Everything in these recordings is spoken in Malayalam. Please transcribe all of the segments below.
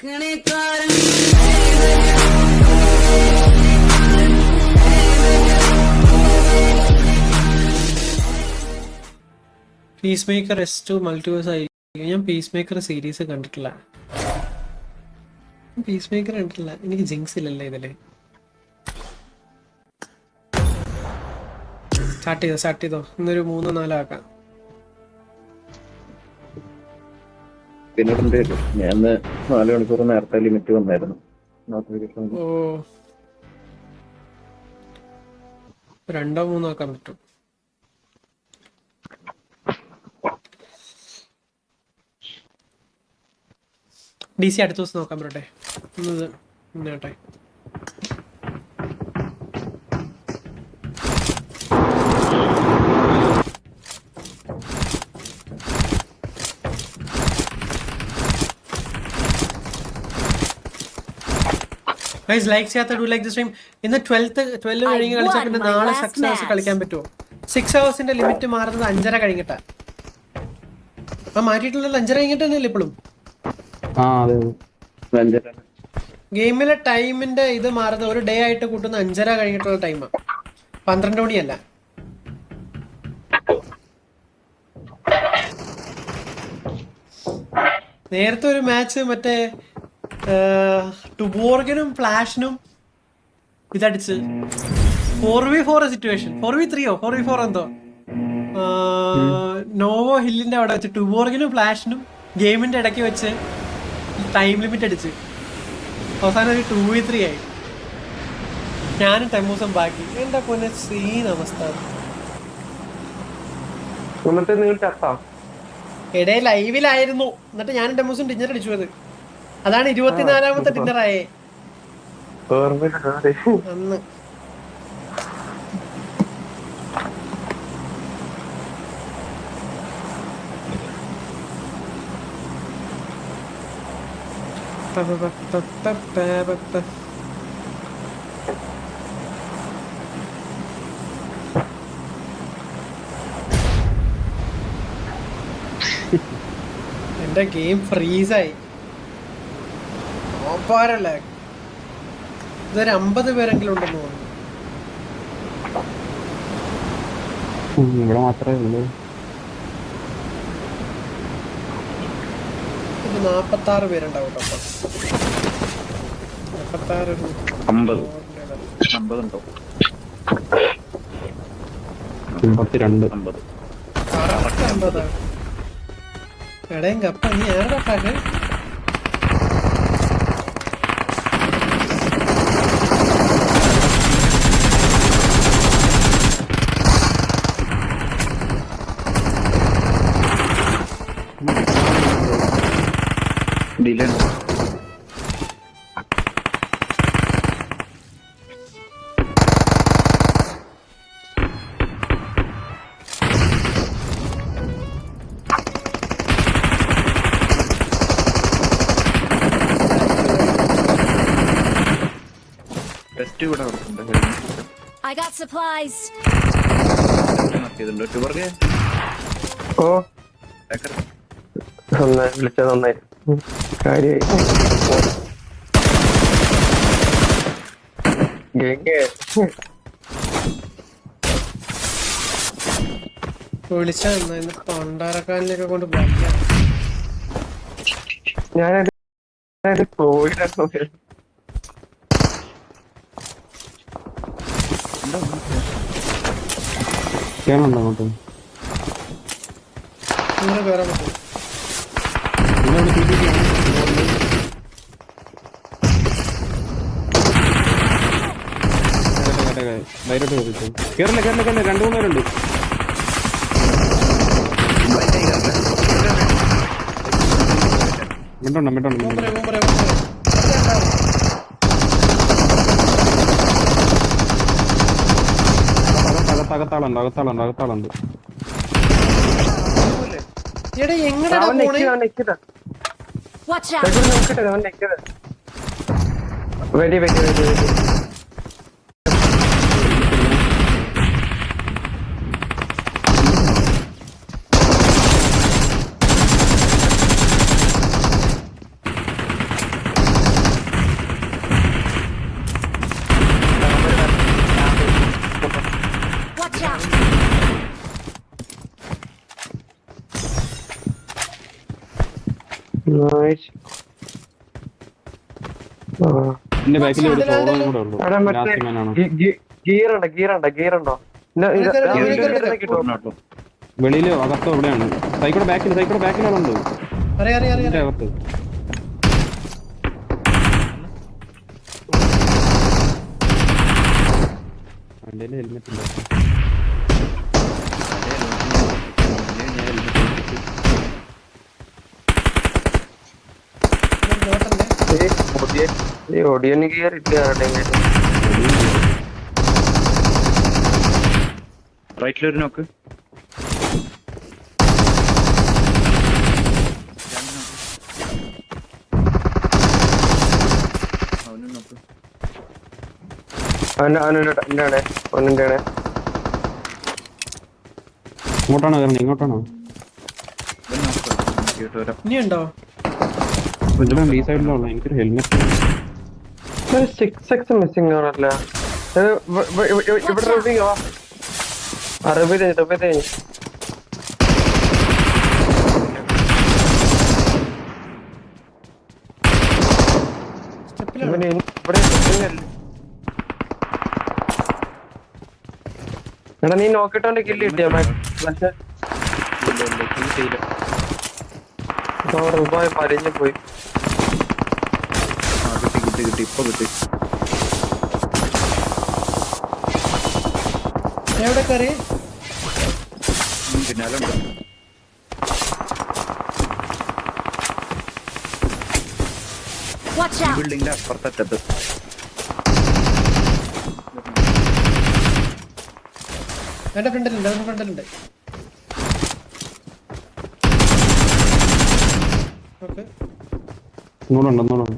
പീസ് മേക്കർ S2 മൾട്ടിവേഴ്സ് ആയിരിക്കും. ഞാൻ പീസ് മേക്കർ സീരീസ് കണ്ടിട്ടില്ല. പീസ് മേക്കർ കണ്ടിട്ടില്ല. എനിക്ക് ജിങ്സ് ഇല്ലല്ലേ ഇതില്. സ്റ്റാർട്ട് ചെയ്തോ. ഇന്നൊരു 3-4 ആക്കാം. പിന്നെ ഞാൻ 4 മണിക്കൂർ നേരത്തെ ലിമിറ്റ് വന്നായിരുന്നു. ഓ 2-3 ആക്കാൻ പറ്റും. DC അടുത്ത ദിവസം നോക്കാൻ പറ്റട്ടെ. ഇന്നോട്ടെ. ഗൈസ് ലൈക്ക് ചെയ്യാത്ത ഡു ലൈക്ക് ദി സ്ട്രീം. ഇന്ന് 12 കഴിഞ്ഞ് കളിച്ചാൽ പിന്നെ നാളെ 6 hours കളിക്കാൻ പറ്റുമോ? 6 hours ലിമിറ്റ് മാറുന്നത് 5:30 കഴിഞ്ഞിട്ടാ. മാറ്റിയിട്ടുള്ളത് 5:30 കഴിഞ്ഞിട്ട് തന്നെയല്ലേ ഇപ്പോഴും? ഗെയിമിലെ ടൈമിന്റെ ഇത് മാറുന്നത് ഒരു ഡേ ആയിട്ട് കൂട്ടുന്ന 5:30 കഴിഞ്ഞിട്ടുള്ള ടൈമാണ്. 12 മണിയല്ല. നേരത്തെ ഒരു മാച്ച് മറ്റേ ടുബോർഗനും ഫ്ലാഷിനും ഇതടിച്ച് 4v4 സിറ്റുവേഷൻ 4v3 4v4 എന്തോ നോവോ ഹില്ലിന്റെ അവിടെ വെച്ച് ടുബോർഗനും ഫ്ലാഷിനും ഗെയിമിന്റെ ഇടയ്ക്ക് വെച്ച് ടൈം ലിമിറ്റ് അടിച്ച് അവസാനം ഒരു 2v3 ആയി. ഞാനും ടെമ്മൂസും ബാക്കി. എന്റെ പൊന്നെ സീൻ അവസ്ഥ. ഇടയിൽ ലൈവിലായിരുന്നു. എന്നിട്ട് ഞാനും ടെമ്മൂസും ഡിന്നർ അടിച്ചു. അത് അതാണ് 24ാമത്തെ ഡിന്നറായേ അന്ന്. എന്റെ ഗെയിം ഫ്രീസായി. ഓപ്പാരല്ലേ ഇതൊരു 50 പേരെങ്കിലും ഉണ്ടെന്ന് തോന്നുന്നു. ഇവിടെ മാത്രമേ ഉള്ളൂ. ഇത് 46 പേരുണ്ടാവും കേട്ടോ. 52 എടയും കപ്പ നീ ആരുടെ പാക്ക്? I got supplies. ഓ വിളിച്ചത് നന്നായി. കാര്യമായി വിളിച്ച തൊണ്ടാരക്കാലിനൊക്കെ കൊണ്ട് പോയില്ല. ഞാനത് പോയിട്ടോ. കേറുന്നുണ്ടോ അങ്ങോട്ട്? ഇങ്ങനെ കയറാൻ പറ്റും. കേറില്ല 2-3 പേരുണ്ട്. അകത്താളുണ്ട്. Watch out. വെടി Nice. എന്റെ ബാക്കിൽ ഒരു ഇതിലാ, സോളോയും ഇതിലാ. കൂടെ ഉള്ളൂ. എടാ മറ്റേ ലാസ്റ്റ് മാനാണ്. ഗിയർ ഉണ്ടോ? കേട്ടോ വെളിയിലോ അകത്തോ എവിടെയാണ്? സൈക്കിളുടെ ബാക്കിലാണുണ്ട്. അറിയാം ഇതിന്റെ അകത്ത്. വണ്ടിയില് ഹെൽമെറ്റ് ഇല്ല. ഒടിയന് ഗിയർ ഇല്ല. റൈറ്റിലൊരു നോക്ക്. അവനും നോക്ക്. ഒന്നിന്റെ ഇങ്ങോട്ടാണോ കയറണം? ഇങ്ങോട്ടാണോ? ഇവൻ നോക്ക്. കേട്ടോ വരാം. ഇനി ഉണ്ടോ? ഇവിടെ ഈ സൈഡിലുള്ള എനിക്കൊരു ഹെൽമെറ്റ്. 6x മിസ്സിംഗ് ആണല്ല. ഇവിടെ റിവ്യൂ കഴിഞ്ഞു. സ്റ്റെപ്പിലാണോ? എടാ നീ നോക്കിട്ടോണ്ട് കില്ല് കിട്ടിയ പരിഞ്ഞു പോയി. കിട്ടി ഇപ്പൊ കിട്ടി. എവിടെ കയറി? പിന്നാലുണ്ട്. Watch out! ബിൽഡിങ്ങിന്റെ അപ്പുറത്തറ്റത്ത്. എന്റെ ഫ്രണ്ടിലുണ്ട്. ഓക്കെ. ഒന്നുകൂടെ.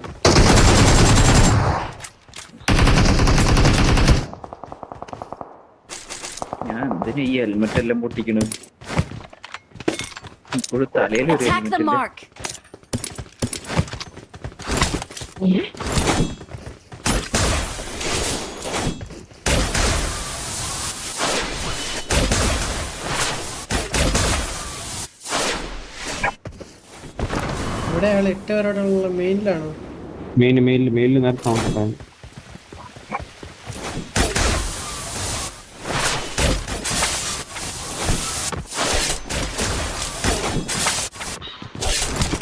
ഞാൻ എന്തിനാ ഈ ഹെൽമെറ്റ് എല്ലാം പൊട്ടിക്കണത്? ഇപ്പോഴും തലയിലൊരു Attack the ഹെൽമെറ്റ് mark! ഇവിടെ അയാൾ 8 പേരോടുള്ള മെയിനിലാണോ? മെയിലിൽ നേരത്തെ സൗണ്ട് ഉണ്ടായിരുന്നു.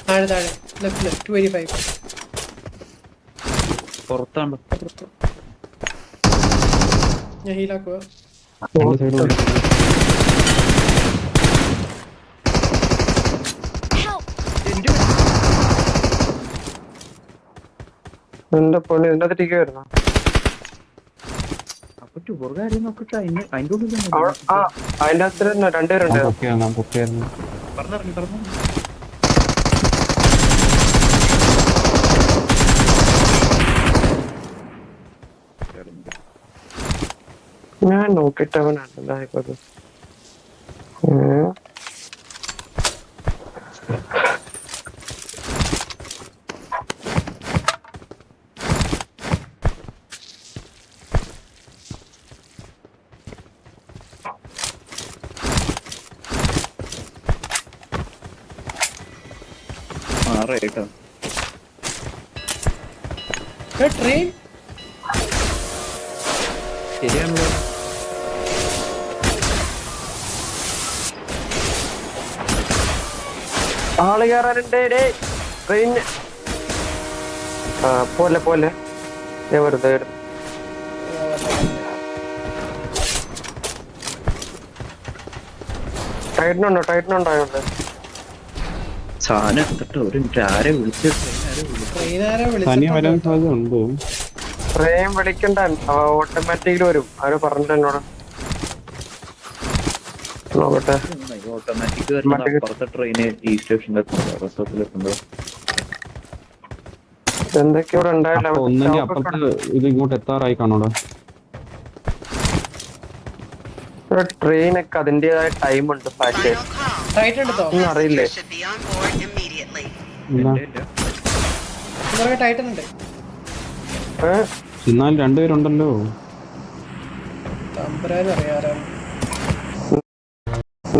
താഴെ ലെഫ്റ്റില് 285. പുറത്താണ്ട്. ഞാൻ ഹീലാക്കുക. രണ്ട് സൈഡും Help! എന്റെ പൊണ്ണി ഇതിന്റെ അകത്തേക്ക് വരുന്നു. അപ്പൊ ടൂർ കാര്യം നോക്കിട്ട് അതിന്റെ ഉള്ളിൽ അതിന്റെ അകത്ത് തന്നെ രണ്ടുപേരുണ്ട്. പൊക്കിയായിരുന്നു. പറഞ്ഞിറങ്ങി. ഞാൻ നോക്കിട്ടവനാണ് ആയിക്കോട്ടെ. കേട്ടോ ട്രെയിൻ ശരിയാണല്ലോ. ആള് കയറാനുണ്ട്. ട്രെയിന് പോലെ വെറുതെ ടൈറ്റനുണ്ടോ സാധനം എത്തിട്ട് ഒരു മിനിറ്റ്. ആരെ വിളിച്ചു? ട്രെയിനാരെ തനിയെ വരാൻ സാധ്യത ഉണ്ട്. ട്രെയിൻ വിളിക്കണ്ട, ഓട്ടോമാറ്റിക്കലി വരും. ആരോ പറഞ്ഞിട്ട് എന്നോട്. നോക്കട്ടെ. ഓട്ടോമാറ്റിക് വരുന്നത് അപ്പുറത്തെ ട്രെയിന് ഈ സ്റ്റേഷനിലെത്തുമ്പോ എന്തൊക്കെ ഇവിടെ ഉണ്ടായില്ല. ഒന്നെങ്കിൽ അപ്പുറത്ത് ഇത് ഇങ്ങോട്ട് എത്താറായി കാണോടാ. ട്രെയിനൊക്കെ അതിന്റേതായ ടൈം ഉണ്ട്. ടൈറ്റ് എടുത്തോ? ഒന്നും അറിയില്ലേ? ടൈറ്റൻ ഉണ്ട്. എന്നാലും രണ്ടുപേരുണ്ടല്ലോ. തമ്പുരാനും അറിയാറാണ്.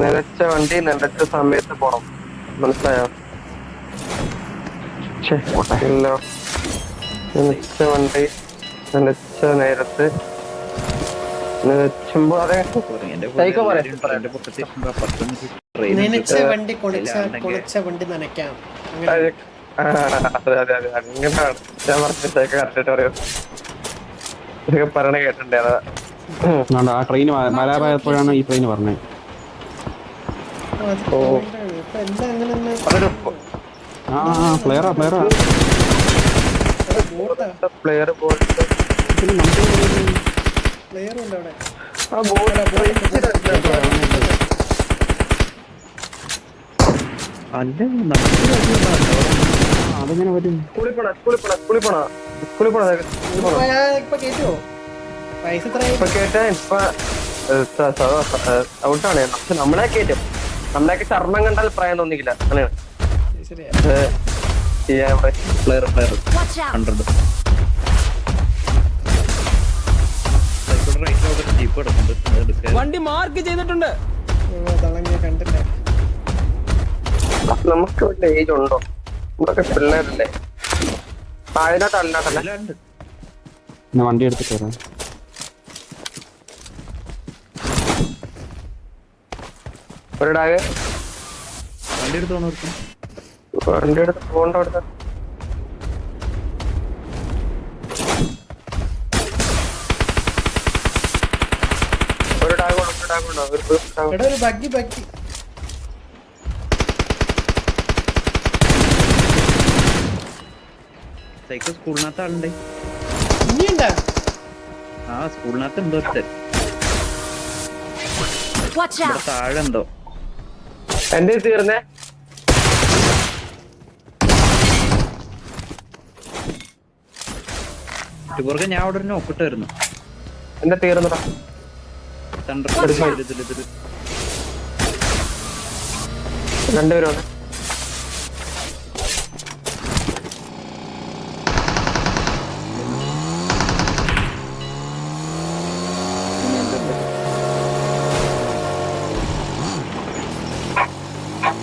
നിലച്ച വണ്ടി നിലച്ച സമയത്ത് പോണം, മനസ്സിലായോ? ഇല്ല നനച്ച വണ്ടി നനച്ച നേരത്ത് നനച്ചുമ്പോ അതെ സൈക്കോ പറയാം നനച്ച വണ്ടി കുളിച്ച വണ്ടി നനയ്ക്കാം അങ്ങനെ. അതെ അതെ അതെ അങ്ങനെയാണ് ഞാൻ പറഞ്ഞ സൈക്കോ കറക്റ്റായിട്ട് പറയും ഇതൊക്കെ പറയണ കേട്ടിട്ടുണ്ടേ അതാ ആ ട്രെയിൻ മലയാളപ്പോഴാണ് ഈ ട്രെയിൻ പറഞ്ഞത്. അത് point ആണ്. ഇപ്പൊ എല്ലാം അങ്ങനെ തന്നെ. അതൊരു പ്ലെയറാ ബോട്ടാ. പ്ലെയർ ബോൾട്ട് പ്ലെയറും ഉണ്ട് അവിടെ. ആ ബോൾ അതെങ്ങനെ വരും? സ്കൂളിൽ പോണ ഇപ്പൊ ഞാൻ ഇപ്പൊ കേറ്റുവോ? പൈസ എത്രയായി? ഇപ്പൊ കേട്ടാ ഇപ്പൊ ഔട്ടാണ് പക്ഷെ നമ്മളെ കേറ്റും നമ്മളെയൊക്കെ ചർമ്മം കണ്ടാൽ പ്രായം തോന്നിക്കില്ല അങ്ങനെയാണ് ശരിയാ. ചെയ്യാൻ ഇവിടെ പ്ലെയർ Watch out! 100 ജീപ്പ് എടുക്കുന്നുണ്ട്. വണ്ടി മാർക്ക് ചെയ്തിട്ടുണ്ട്. തളങ്ങിയ കണ്ടില്ല. നമുക്ക് വല്ല ഏജ് ഉണ്ടോ? നമ്മളൊക്കെ പിള്ളേരല്ലേ? അതിനകത്ത് അല്ലാത്തല്ലേ എല്ലാണ്ട്. ഞാൻ വണ്ടി എടുത്തിട്ട് വരാം. ഒരു ഡാഗ് വണ്ടി എടുത്ത് വന്നു വണ്ടി എടുത്ത് പോകണ്ട അവിടുത്തെ ഒരു ഡാഗ് ഉണ്ടോ എടാ ഒരു ബഗ്ഗി സൈക്കിൾ സ്കൂളിനകത്ത് ആളുണ്ട്. ഇനിയുണ്ടാ? ആ സ്കൂളിനകത്ത് ഉണ്ടോ ഒരുത്തൻ. Watch ഇവിടെ out! താഴെ ഉണ്ടോ? എന്റെ തീർന്നേ ഇതുപോലെ ഞാൻ അവിടെ ഒരു നോക്കിട്ടായിരുന്നു. എന്റെ തീർന്നടാ രണ്ടുപേരും വന്നേ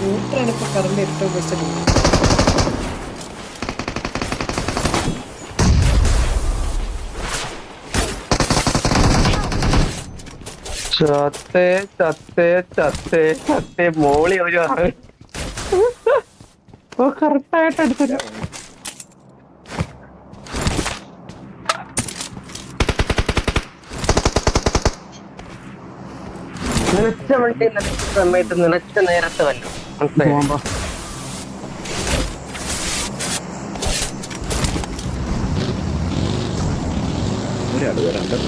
ൂട്ടാണ് ഇപ്പൊ കറണ്ട് ഏറ്റവും ബെസ്റ്റ്. ചത്തേ മോളി ഒരു കറക്റ്റായിട്ട് എടുത്തില്ല. നിലച്ച വണ്ടി നിലച്ച സമയത്ത് നിലച്ച നേരത്തെ വല്ല മനസ്സിലായി. ഒരാള് വരാണ്ട്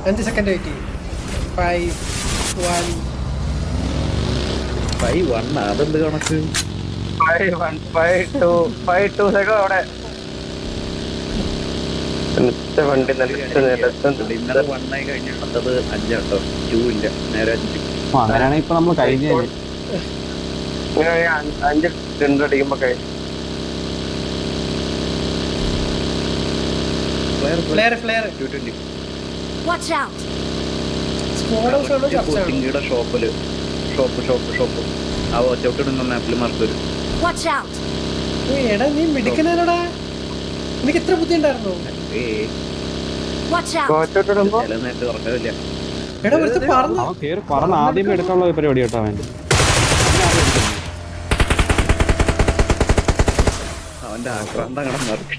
5 സെക്കൻഡ് വെയിറ്റ് ചെയ്യും. 5 1 5-1 അതെന്ത് കണക്ക്? 5-2 സെക്കൻഡ് അവിടെ നിലച്ച വണ്ടി നിലച്ച നിലച്ച ഇന്നലെ 1 ആയി കഴിഞ്ഞ അടുത്തത് 5 കേട്ടോ. 2 ഇല്ല, നേരെ 5. അങ്ങനെയാണെങ്കിൽ ഇപ്പൊ നമ്മൾ കഴിഞ്ഞ ഇങ്ങനെ 5 രണ്ടടിക്കുമ്പോ കഴിഞ്ഞു. Flare 220 Watch out! സ്ക്വാഡോസ് ആണോ ചർച്ചയാണോ? ടിങ്കിയുടെ ഷോപ്പ് ആ ഒറ്റവിട്ടിടുന്ന മാപ്പിൽ മാർക്ക് വരും. Watch out! എടാ നീ മിടുക്കനാണോടാ? നിനക്ക് എത്ര ബുദ്ധി ഉണ്ടായിരുന്നോ? Watch out! കോച്ചിടുമ്പോ ചില നേരത്തെ ഉറക്കമില്ല. എടാ ഒരുത്ത് പറഞ്ഞു. അവൻ കേറി പറഞ്ഞ ആദ്യമേ എടുക്കാനുള്ള പരിപാടി കേട്ടോ അവൻ. അവന്റെ ആക്രാന്തം അങ്ങനെ മാർക്ക്.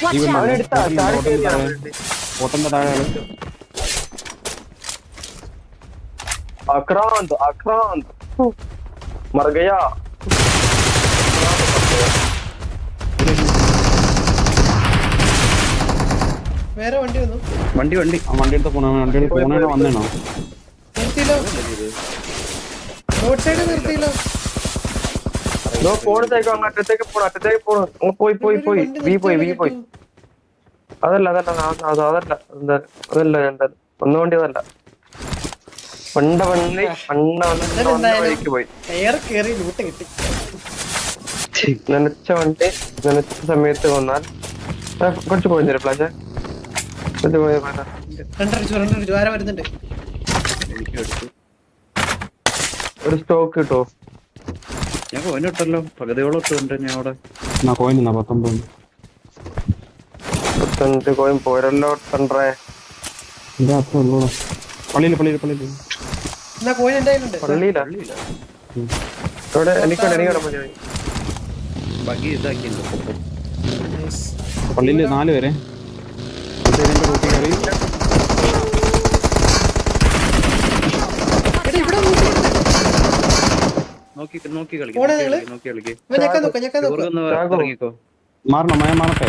Watch out! അവനെടുത്താ ഓട്ടന്റെ താഴെ ആക്രാന്ത് മർഗയാ വേറെ വണ്ടി വന്നു. വണ്ടി വണ്ടി എടുത്ത് പോണ വന്നേണോ? നിർത്തിയില്ലോ. Road side നിർത്തിയില്ലോ. പോണത്തേക്ക് അറ്റത്തേക്ക് പോണു പോയി പോയി അതല്ല എന്തായാലും ഒന്നുകൊണ്ടി അതല്ല വഴിക്ക് പോയി എയർ കേറി ലൂട്ട് കിട്ടി. നനച്ച വണ്ടി നനച്ച സമയത്ത് വന്നാൽ കുറച്ച് പോയി പ്ലാഷ് രണ്ടടിച്ചു ആരെ വരുന്നുണ്ട്. ഒരു സ്റ്റോക്ക് കിട്ടോ? ഞാൻ കോയിനിട്ടല്ലോ പകുതിയോളം ഇട്ടുണ്ട് ഞാൻ അവിടെ. എന്നാ കോയിൻ എന്നാ 19. 25 കോയിൻ പോരല്ലോ പണ്ടേ. ഇതാ അത്ര ഉള്ളൂ. പള്ളിയില്. എന്നാ കോയിൻ എന്റെ കയ്യിലുണ്ട്. പള്ളിയിലാ ഇവിടെ എനിക്കോടെ മതി. ബാക്കി ഇതാക്കിയല്ലോ. Nice. പള്ളിയില് 4 പേരെ റൂട്ടിൽ കയറി. എടാ, ഇവിടെ നോക്കി കളിക്ക്. പോടാ നിങ്ങള്. നോക്കി കളിക്ക്. ഇവൻ ഞെക്കാൻ നോക്കാം. ചോറൊന്ന് ഇറങ്ങിക്കോ. മാറണം മാറട്ടെ.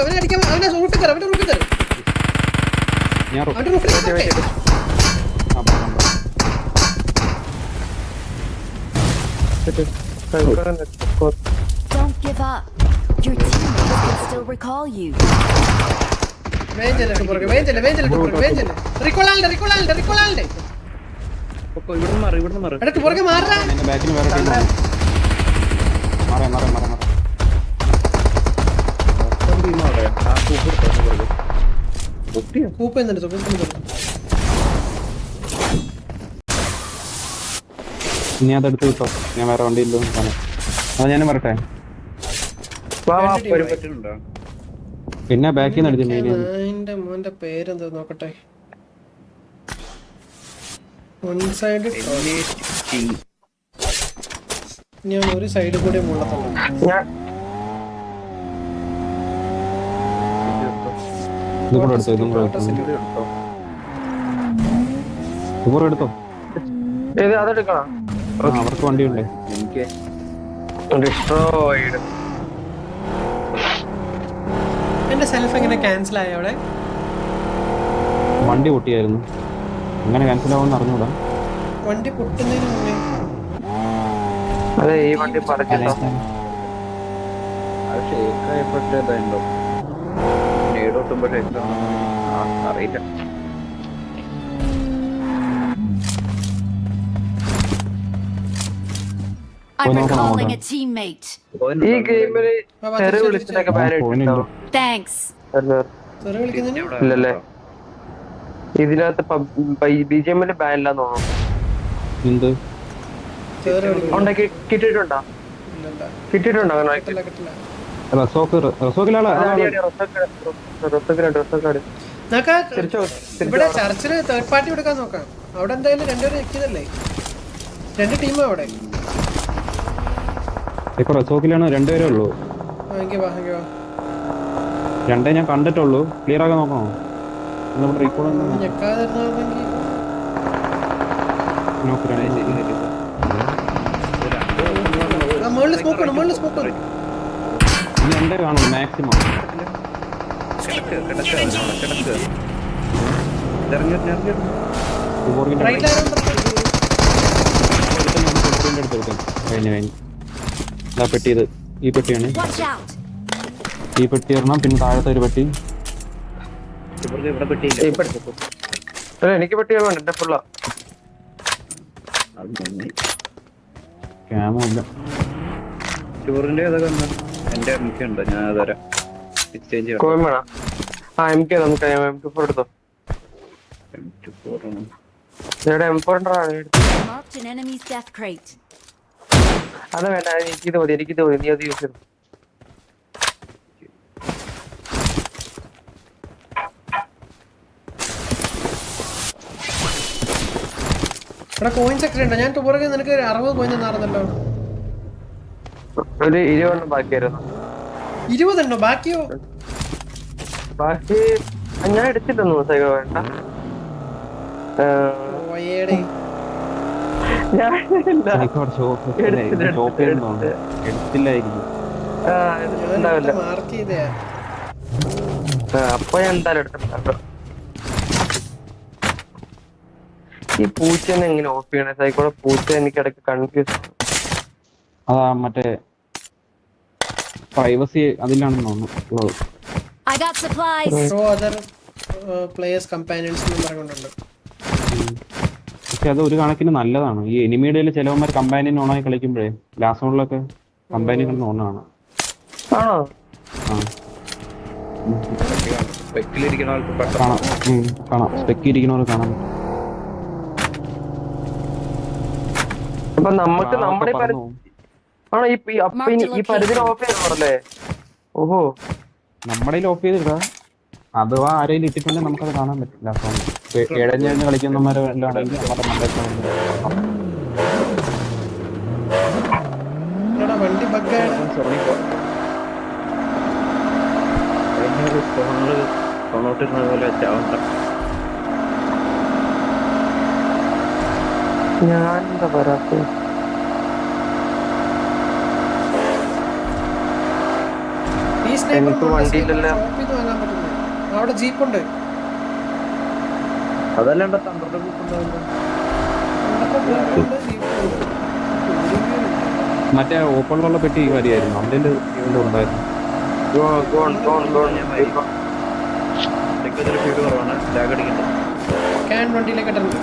അവനെ അടിക്കാൻ അവനെ റൂട്ടിൽ തരാം. ഞാൻ അവന്റെ റൂട്ടിൽ Don't give up. Your teammates can still recall you. പൊക്കോ, ഇവിടുന്ന് മാറ്. എന്റെ ബാക്കിന് വേറെ ടീം മാറേ. കൂപ്പ് എന്നിട്ട് ഇനി അതെടുത്ത് കിട്ടോ. ഞാൻ വേറെ വണ്ടിയില്ലോ. അത് ഞാനും വരട്ടെ. പറ്റുന്നുണ്ടോ? പിന്നെ ബാക്കിൽ നിന്ന് അടിച്ചു മെയിൻ. എന്റെ മോന്റെ പേരെന്താ നോക്കട്ടെ. വൺ സൈഡ് ഞാൻ ഒരു സൈഡ് കൂടെ മുള്ളത്തുള്ളൂ. ഇതും കൂടെ എടുത്തോ. എടുത്തോ. അതെടുക്കണം. അവർക്ക് വണ്ടിയുണ്ടേ. എനിക്ക് ഡിസ്ട്രോയിഡ്. എന്റെ സെൽഫ് എങ്ങനെ ക്യാൻസൽ ആയ അവിടെ? വണ്ടി പൊട്ടിയായിരുന്നു. എങ്ങനെ ക്യാൻസൽ ആവുമെന്ന് അറിഞ്ഞൂടാ. വണ്ടി പൊട്ടുന്നതിന് മുന്നേ അതെ ഈ വണ്ടി പറഞ്ഞിട്ടോ. അത് ഷേക്കായപ്പോഴത്തേണ്ടോ നേടോട്ടുമ്പോ അറിയില്ല. I'm recalling a teammate. ഈ ഗെയിമില് തെറി വിളിച്ചിട്ടൊക്കെ ബാൻ ഇട്ടിട്ടുണ്ടോ? Thanks. തെറി വിളിക്കുന്നതിന് ഇല്ലല്ലേ. ഇതിനകത്ത് BGMല് ബാൻ ഇല്ലാന്ന് തോന്നുന്നു. എന്ത് തെറി വിളിക്കുന്നു. ഉണ്ടാക്കി കിട്ടിയിട്ടുണ്ടോ? ഇല്ലല്ല. കിട്ടിയിട്ടുണ്ടോ അങ്ങനെ? കിട്ടില്ല. റസോക്കിലാണ്. നമുക്ക് ഇവിടെ ചർച്ചില് തേർഡ് പാർട്ടി എടുക്കാൻ നോക്കാം. അവിടെ എന്തായാലും രണ്ടുപേരും നിൽക്കുന്നല്ലേ. 2 ടീമാ അവിടെ. ഇപ്പൊ റസോക്കിലാണ് 2 പേരേ ഉള്ളൂ. എങ്കിൽ വാ. 2 ഞാൻ കണ്ടിട്ടുള്ളൂ. ക്ലിയർ ആക്കാൻ നോക്കണോ? ഞെക്കാതിരുന്നെങ്കിൽ മുകളിൽ സ്മോക്ക് ആണ്. 2 കാണുള്ളൂ മാക്സിമം. പെട്ടിയത് ഈ പെട്ടിയാണ്. Watch out. ഈ പെട്ടി ഇറങ്ങാം. പിന്നെ താഴത്തെ ഒരു പെട്ടി. ഇവിടെ പെട്ടിയില്ല. എനിക്ക് പറ്റിയ വേണ്ട. എന്റെ ഫുള്ളാ. ക്യാമോ ഇല്ല. ചോറിന്റെ ഏതൊക്കെ എന്റെ MK ഉണ്ട്. ഞാൻ അതരാം. എക്സ്ചേഞ്ച് ചെയ്യാം. കോയിൻ വേണം. MK നമുക്ക് M24 എടുത്തോ. M24 ആണ്. M4 Marked an enemy's death crate. അത് വേണ്ട. എനിക്കിത് മതി. നീ അത് യൂസ് ചെയ്തു. ഇവിടെ കോയിൻ സെക്ടർ ഉണ്ടോ? ഞാൻ പുറകെ നിനക്ക് 60 കോയിൻ തന്നായിരുന്നല്ലോ. ഒരു 20 ബാക്കിയായിരുന്നു. 20 ഉണ്ടോ? ബാക്കിയോ? ബാക്കി ഞാൻ എടുത്തിട്ടൊന്നു വേണ്ട. മാർക്ക് ചെയ്തേ. അപ്പൊ ഞാൻ എന്തായാലും എടുത്തിട്ടുണ്ടോ. ഈ പൂച്ചനെ എങ്ങനെ ഓഫ് ചെയ്യണേ? സൈക്കോടെ പൂച്ച എനിക്ക് ഇടയ്ക്ക് കൺഫ്യൂസ്. അതാ മറ്റേ പ്രൈവസി അതിലാണെന്ന് തോന്നുന്നു. I got supplies. Show other players companions എന്ന് പറഞ്ഞുകൊണ്ടുണ്ട്. പക്ഷെ അത് ഒരു കണക്കിന് നല്ലതാണ്. ഈ എനിമിയുടെ ചിലവന്മാർ കമ്പാനിയൻ ഓണായി കളിക്കുമ്പോഴേ ലാസ്റ്റ് റൗണ്ടിലൊക്കെ കമ്പാനിയൻ ഓണാണ്. ആണോ? സ്പെക്കിലിരിക്കുന്ന ആൾക്ക് കാണാം. സ്പെക്ക് ഇരിക്കുന്നവർ കാണാം. അപ്പൊ നമുക്ക് നമ്മുടെ പറന്നു പോകും. ആണോ ഈ പരിധിയിൽ ഓഫ് ചെയ്തോളല്ലേ? ഓഹോ, നമ്മുടെ ഓഫ് ചെയ്തിടാ. അഥവാ ആരെങ്കിലും ഇട്ടിട്ടുണ്ടെങ്കിൽ നമുക്കത് കാണാൻ പറ്റില്ല. അപ്പം ഇഴഞ്ഞിഴഞ്ഞ് കളിക്കുന്നവരെ എല്ലാം ആണെങ്കിൽ നമ്മുടെ മണ്ടയ്ക്ക് എടാ വണ്ടി ബഗ്ഗാണ്. തൊണ്ണൂറ്റിരുന്ന പോലെ ചാവണ്ട. ഞാൻ എന്താ പറയാത്ത ഈ സ്നൈപ്പർ എനിക്ക് വണ്ടിയിലല്ല. ഷോപ്പിൽ നിന്ന് വാങ്ങാൻ പറ്റുന്നത്. അവിടെ ജീപ്പുണ്ട്. അതല്ലാണ്ട് തണ്ടറുടെ കൂട്ടുണ്ടാവില്ല. മറ്റേ ഓപ്പണിലുള്ള പെട്ടി വരികയായിരുന്നു. അതിൻ്റെ ഉണ്ടായിരുന്നു. ഫീഡ് കുറവാണ്, ലാഗ് അടിക്കുന്നത്. ക്യാൻ വണ്ടിയിലേക്ക് ഇട്ടുണ്ട്.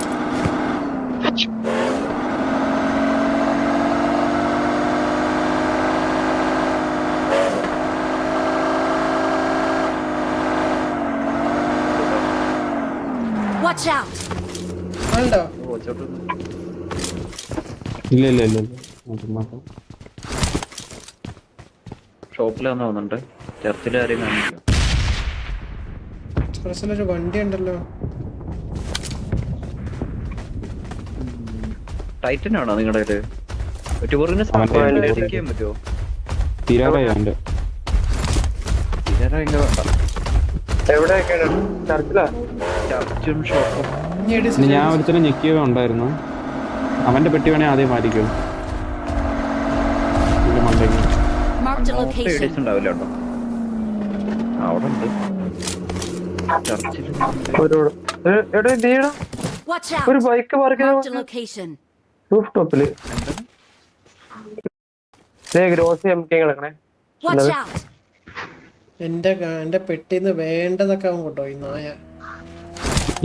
Watch out! ആളുണ്ടോ? ഇല്ല ഇല്ല ഇല്ല ഇല്ല. ഷോപ്പിലാന്ന് തോന്നുന്നുണ്ട്. ചർച്ചിൽ ആരെയും കാണില്ല. എക്സ്പ്രസ്സിലൊരു വണ്ടി ഉണ്ടല്ലോ. ടൈറ്റൻ ആണോ നിങ്ങളുടെ ടൂറിന് ചെയ്യാൻ പറ്റുമോ? തീരാറായി അവൻ്റെ. എവിടെയൊക്കെയാണ്? ചർച്ചിലാ? ചർച്ചും ഷോപ്പും. ഇനി ഞാൻ ഒരുത്തരം ഞെക്കിയവ ഉണ്ടായിരുന്നു. അവന്റെ പെട്ടി വേണേ ആദ്യം മാറ്റിക്കോ. മണ്ടയ്ക്ക് Marked a location. ഉണ്ടാവില്ല കേട്ടോ. അവിടെ ഉണ്ട് ചർച്ചിൽ. Watch out! ഒരു bike Marked a park location. Roof ടോപ്പില് ഗ്രോസ് എംകെ കിടക്കണേ. Watch out! എന്റെ പെട്ടിന്ന് വേണ്ടതൊക്കെ അവൻ കൊണ്ടുപോയി നായ.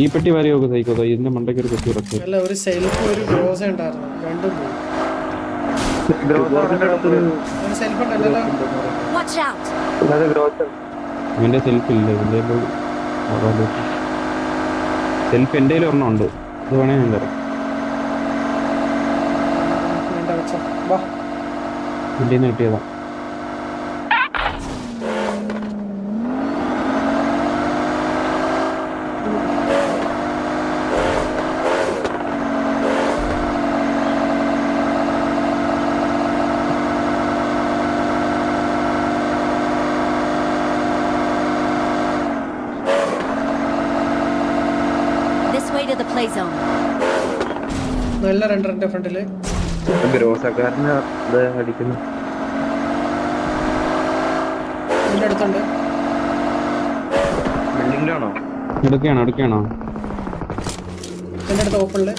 ഈ പെട്ടി വരെ ഒക്കെ സൈക്കോ. ഇതിന്റെ മണ്ടയ്ക്ക് ഒരു പെട്ടി കിടക്കും. അല്ല, ഒരു സെൽഫ് ഒരു ഗ്രോസ ഉണ്ടായിരുന്നു. രണ്ടും പോയി. ഒരു സെൽഫ് ഉണ്ടല്ലോ. Watch out! ഇവന്റെ സെൽഫ് ഇല്ല. ഇതിന്റെ സെൽഫ് എന്റെ ഒരെണ്ണം ഉണ്ട്. ഇത് വേണേ ഞാൻ തരാം. വേണ്ട വെച്ചോ. വാ. ഇതിൽ നിന്ന് കിട്ടിയതാ. This way to the play zone. നല്ല രണ്ടരന്റെ ഫ്രണ്ടില് ഗ്രോസക്കാരന് ഇത് അടിക്കുന്നു. എന്റെ അടുത്തുണ്ട്. ബിൽഡിംഗിലാണോ? എടുക്കുകയാണോ? എന്റെ അടുത്ത് ഓപ്പണില്.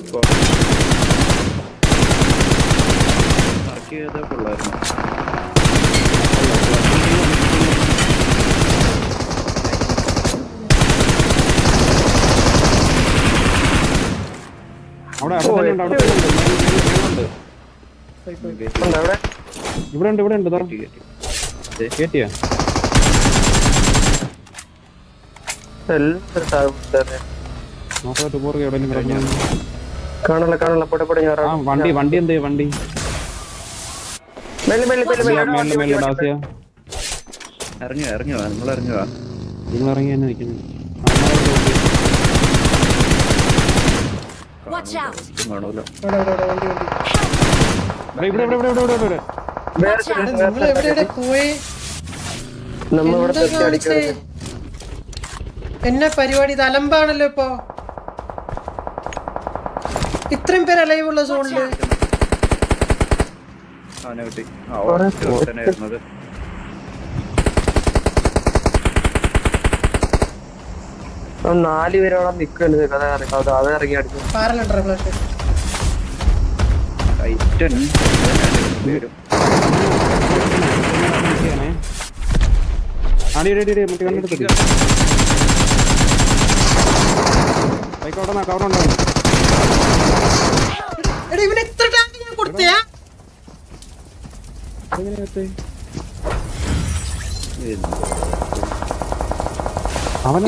മാർക്ക് ചെയ്തേ കൊള്ളായിരുന്നു. അവിടെ ഇവിടെ ഉണ്ട്. കേട്ടിയാ? നോക്കാത്ത പോറുക എവിടെയെങ്കിലും കിടക്കുന്നു. കാണല പൊട്ടെ ഞാൻ ആ വണ്ടി എന്തേ? വണ്ടി മേളില് ഡാസിയ. ഇറങ്ങുക നിങ്ങൾ ഇറങ്ങുക. നിങ്ങൾ ഇറങ്ങി തന്നെ നിൽക്കുന്നു. Watch out! കാണൂല്ലോ. ഇവിടെ ഇവിടെ നിങ്ങൾ എവിടെ പോയി? എന്താ കാണിച്ചേ? എന്നെ പരിപാടി ഇത് അലമ്പാണല്ലോ ഇപ്പൊ. ഇത്രയും പേര് അലൈവുള്ള സോണില്. അവനെ കിട്ടി. ആയിരുന്നത്. നാല് പേരോളം നിൽക്കുന്നുണ്ട്. അത് ഇറങ്ങി അടിച്ചു. പാരലുണ്ടോ ഫ്ലാഷ്? ടൈറ്റൻ വരും. എടാ ഇവന് എത്ര ടാങ്ക് ഞാൻ കൊടുത്തയാ?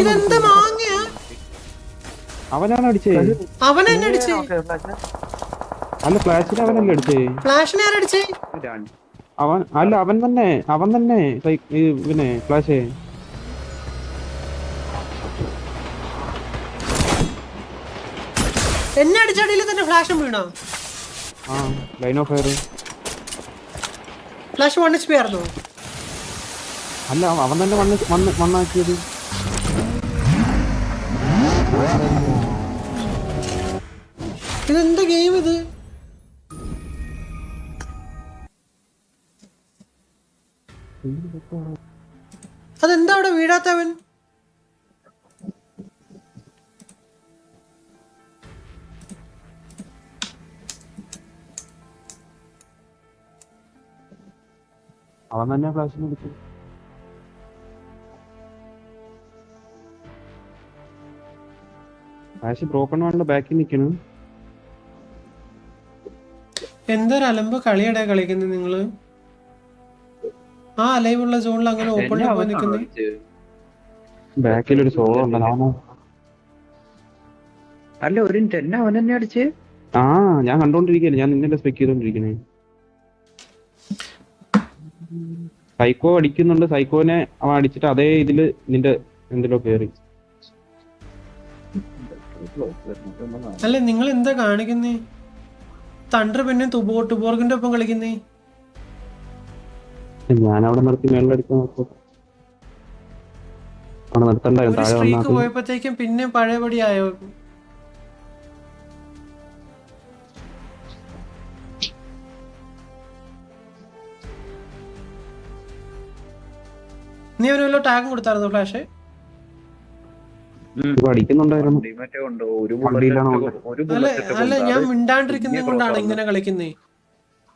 ഇതെന്താ മാങ്ങയാ? അവനാണ് അടിച്ചേ. അവനെന്നെ അടിച്ചേ. അല്ല ഫ്ലാഷിന് അവനല്ലേ അടിച്ചേ? ഫ്ലാഷിനെ ആരടിച്ചേ? അവൻ തന്നെ പിന്നെ ഫ്ലാഷ് എന്നെ അടിച്ചടിയിൽ തന്നെ ഫ്ലാഷും വീണോ? ആ line of fire. Flash 1 HP ആയിരുന്നോ? അല്ല അവൻ തന്നെ മണ്ണാക്കിയത്. ഇതെന്താ ഗെയിം ഇത്? അതെന്താ അവിടെ വീഴാത്തവൻ? അവൻ തന്നെ ഫ്ലാഷിന് അടിച്ചു. ഫ്ലാഷ് ബ്രോക്കൺ വാളിന്റെ ബാക്കിൽ നിൽക്കണു. എന്തൊരു അലമ്പ് കളിയടാ കളിക്കുന്നത് നിങ്ങള്. ആ അലൈവുള്ള സോണിൽ അങ്ങനെ ഓപ്പണിൽ പോയി നിൽക്കുന്നത്. ബാക്കിൽ ഒരു സോളോ ഉണ്ടല്ലോ. അല്ല ഒരു മിനിറ്റ്, എന്നെ അവൻ തന്നെ അടിച്ച്. ആ ഞാൻ കണ്ടോണ്ടിരിക്കല്ലേ, ഞാൻ നിന്നെ സ്പെക്ക് ചെയ്തോണ്ടിരിക്കണേ. സൈക്കോ അടിക്കുന്നുണ്ട്, സൈക്കോനെ അവൻ അടിച്ചിട്ട് അതേ ഇതില് നിന്റെ എന്തിലോ കേറി. അല്ല നിങ്ങൾ എന്താ കാണിക്കുന്നേ? തണ്ടർ പിന്നെ ടുബോർഗിന്റെ ഒപ്പം കളിക്കുന്നേ. ഞാൻ അവിടെ നിർത്തി മേളിലടിക്കാൻ നോക്കും. അവിടെ നിർത്തണ്ടായിരുന്നു, ഒരു താഴെ സ്ട്രീക്ക് വന്നാ പോയപ്പോഴത്തേക്കും പിന്നെ പഴയപടി ആയോ? നീ അവന് വല്ല ടാഗും കൊടുത്തായിരുന്നോ ഫ്ലാഷ്? അടിക്കുന്നുണ്ടായിരുന്നു. മറ്റേ ഉണ്ട്, ഒരു വണ്ടിയിലാണ് അല്ല ഞാൻ മിണ്ടാണ്ടിരിക്കുന്നത് കൊണ്ടാണ് ഇങ്ങനെ കളിക്കുന്നേ.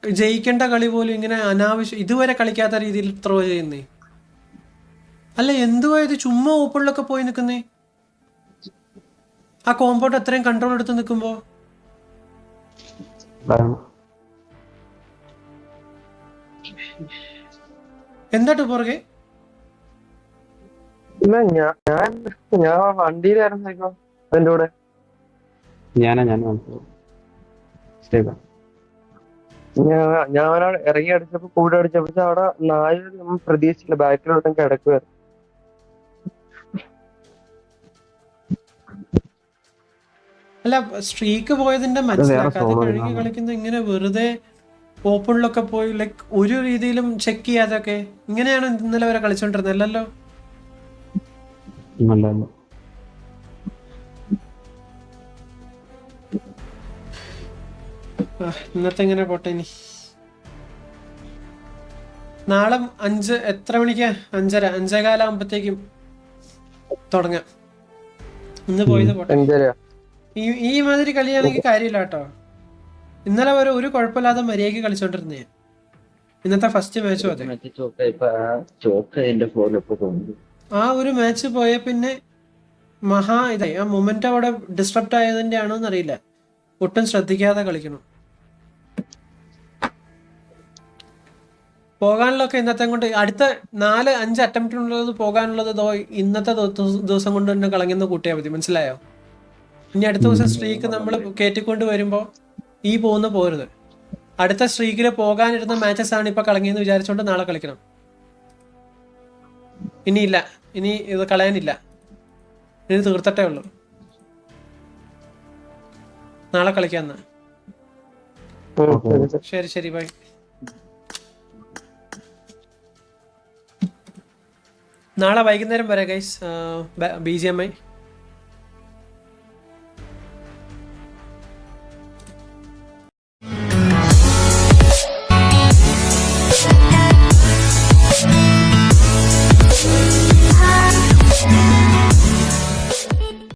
ജയിക്കേണ്ട കളി പോലും ഇങ്ങനെ അനാവശ്യം ഇതുവരെ കളിക്കാത്ത രീതിയിൽ ത്രോ ചെയ്യുന്നേ. അല്ല എന്തുവാ ഇത്, ചുമ്മാ ഓപ്പണിലൊക്കെ പോയി നിൽക്കുന്നേ. ആ കോമ്പൗണ്ട് അത്രയും കൺട്രോൾ എടുത്ത് നിൽക്കുമ്പോ എന്താ പുറകെ? ഞാൻ വണ്ടിയിലായിരുന്നു അതിന്റെ കൂടെ. ഞാൻ ഇറങ്ങി അടിച്ചപ്പോ കൂടെ അടിച്ചപ്പോ അവിടെ നാല് നമ്മൾ പ്രതീക്ഷിച്ചില്ല, ബാക്കിലോട്ടും കിടക്കുവായിരുന്നു. അല്ല സ്ട്രീക്ക് പോയതിന്റെ മനസ്സിലാക്കാതെ കഴുകി കളിക്കുന്ന ഇങ്ങനെ വെറുതെ ഓപ്പണിലൊക്കെ പോയി ലൈക്ക് ഒരു രീതിയിലും ചെക്ക് ചെയ്യാതൊക്കെ ഇങ്ങനെയാണ് ഇന്നലെ വരെ കളിച്ചോണ്ടിരുന്നത് അല്ലല്ലോ. ഇന്നത്തെ ഇങ്ങനെ പോട്ടെ. ഇനി നാളെ 5 എത്ര മണിക്കാ? 5:30 5:15 ആകുമ്പത്തേക്കും തുടങ്ങാം. ഇന്ന് പോയത് പോട്ടെ. ഈ മാതിരി കളിയാണെങ്കിൽ കാര്യമില്ല കേട്ടോ. ഇന്നലെ വരെ ഒരു കുഴപ്പമില്ലാതെ മര്യാദയ്ക്ക് കളിച്ചോണ്ടിരുന്നേ. ഇന്നത്തെ ഫസ്റ്റ് മാച്ചും അതെ. ആ ഒരു മാച്ച് പോയ പിന്നെ മഹാ ഇതായി. ആ മൊമെന്റ് അവിടെ ഡിസ്ട്രപ്റ്റ് ആയതിന്റെ ആണോ എന്നറിയില്ല. ഒട്ടും ശ്രദ്ധിക്കാതെ കളിക്കണം. പോകാനുള്ളതൊക്കെ ഇന്നത്തെ കൊണ്ട് അടുത്ത 4-5 അറ്റംപ്റ്റിനുള്ളത് പോകാനുള്ളത് ഇന്നത്തെ ദിവസം കൊണ്ട് തന്നെ കളഞ്ഞെന്ന് കൂട്ടിയാൽ മതി. മനസ്സിലായോ? ഇനി അടുത്ത ദിവസം സ്ട്രീക്ക് നമ്മൾ കയറ്റിക്കൊണ്ട് വരുമ്പോൾ ഈ പോകുന്ന പോരുത്. അടുത്ത സ്ട്രീക്കിൽ പോകാനിരുന്ന മാച്ചസ് ആണ് ഇപ്പൊ കളങ്ങിയെന്ന് വിചാരിച്ചുകൊണ്ട് നാളെ കളിക്കണം. ഇനിയില്ല, ഇനി ഇത് കളയാനില്ല, ഇനി തീർത്തട്ടേ ഉള്ളൂ. നാളെ കളിക്കാന്ന്. ശരി ബൈ. നാളെ വൈകുന്നേരം വരെ ഗൈസ് BGMI